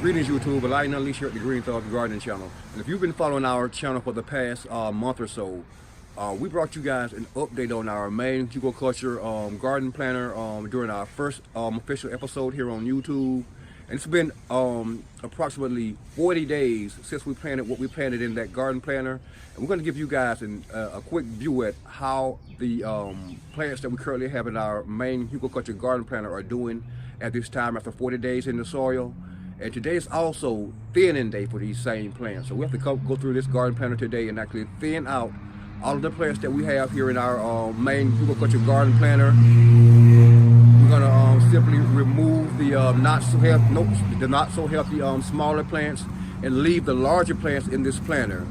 Greetings YouTube, I unleash here at the Green Thumb Gardening channel. And if you've been following our channel for the past month or so, we brought you guys an update on our main Hugel Culture Garden Planner during our first official episode here on YouTube. And it's been approximately 40 days since we planted what we planted in that garden planner. And we're going to give you guys a quick view at how the plants that we currently have in our main Hugel Culture Garden Planner are doing at this time after 40 days in the soil. And today is also thinning day for these same plants. So we have to go through this garden planner today and actually thin out all of the plants that we have here in our main Hugel Culture Garden Planner. We're gonna simply remove the not so healthy smaller plants and leave the larger plants in this planner.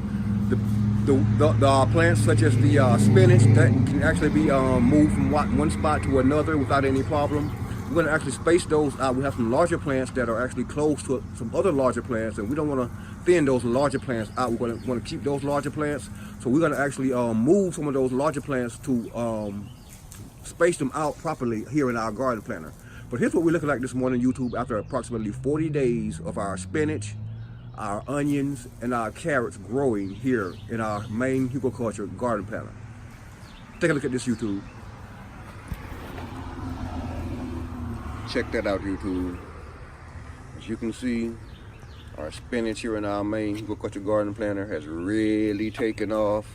The plants such as the spinach that can actually be moved from one spot to another without any problem. We're going to actually space those out. We have some larger plants that are actually close to some other larger plants, and we don't want to thin those larger plants out. We're going to want to keep those larger plants. So we're going to actually move some of those larger plants to space them out properly here in our garden planner. But here's what we're looking like this morning, YouTube, after approximately 40 days of our spinach, our onions, and our carrots growing here in our main Hugel Culture Garden Planner. Take a look at this, YouTube. Check that out, YouTube. As you can see, our spinach here in our main Hugel Culture Garden Planner has really taken off.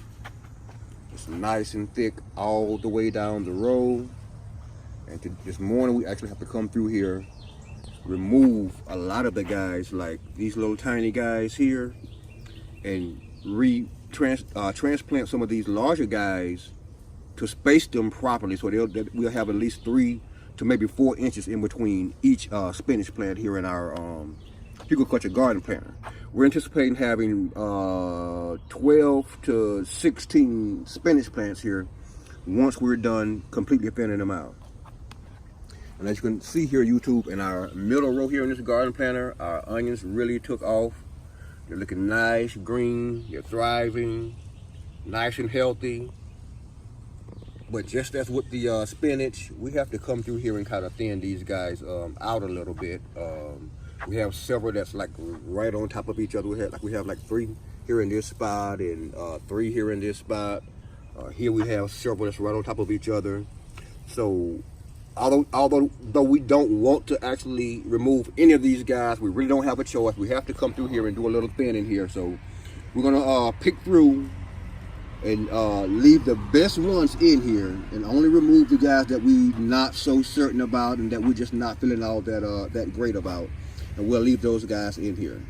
It's nice and thick all the way down the row. And this morning we actually have to come through here, remove a lot of the guys, like these little tiny guys here, and transplant some of these larger guys to space them properly, so we'll have at least 3 to maybe 4 inches in between each spinach plant here in our Hugel Culture Garden Planner. We're anticipating having 12 to 16 spinach plants here once we're done completely thinning them out. And as you can see here, YouTube, in our middle row here in this garden planner, our onions really took off. They're looking nice, green, they're thriving, nice and healthy. But just as with the spinach, we have to come through here and kind of thin these guys out a little bit. We have several that's like right on top of each other. We have like 3 here in this spot and 3 here in this spot. Here we have several that's right on top of each other. So although we don't want to actually remove any of these guys, we really don't have a choice. We have to come through here and do a little thinning here. So we're gonna pick through and leave the best ones in here and only remove the guys that we're not so certain about and that we're just not feeling all that great about, and we'll leave those guys in here.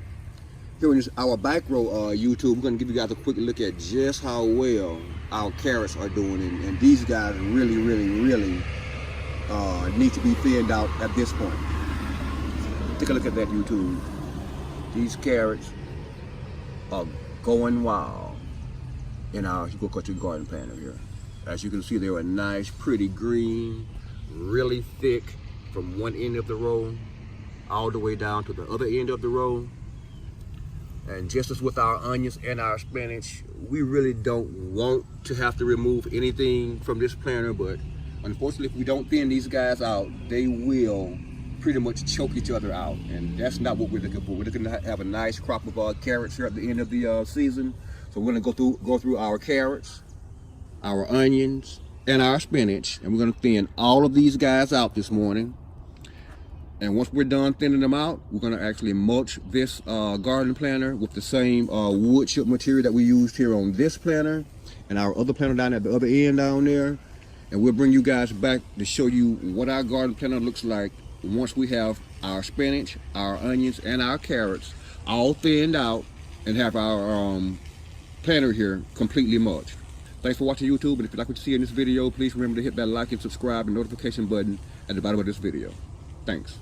Here in our back row, YouTube, we're going to give you guys a quick look at just how well our carrots are doing, and these guys really need to be thinned out at this point. Take a look at that, YouTube. These carrots are going wild in our Hugel Culture Garden Planner here. As you can see, they're a nice, pretty green, really thick from one end of the row all the way down to the other end of the row. And just as with our onions and our spinach, we really don't want to have to remove anything from this planner, but unfortunately, if we don't thin these guys out, they will pretty much choke each other out, and that's not what we're looking for. We're looking to have a nice crop of carrots here at the end of the season. So we're going to go through our carrots, our onions, and our spinach, and we're going to thin all of these guys out this morning. And once we're done thinning them out, we're going to actually mulch this garden planner with the same wood chip material that we used here on this planner and our other planner down at the other end down there. And we'll bring you guys back to show you what our garden planner looks like once we have our spinach, our onions, and our carrots all thinned out and have our planner here completely mulched. Thanks for watching, YouTube, and if you like what you see in this video, please remember to hit that like and subscribe and notification button at the bottom of this video. Thanks.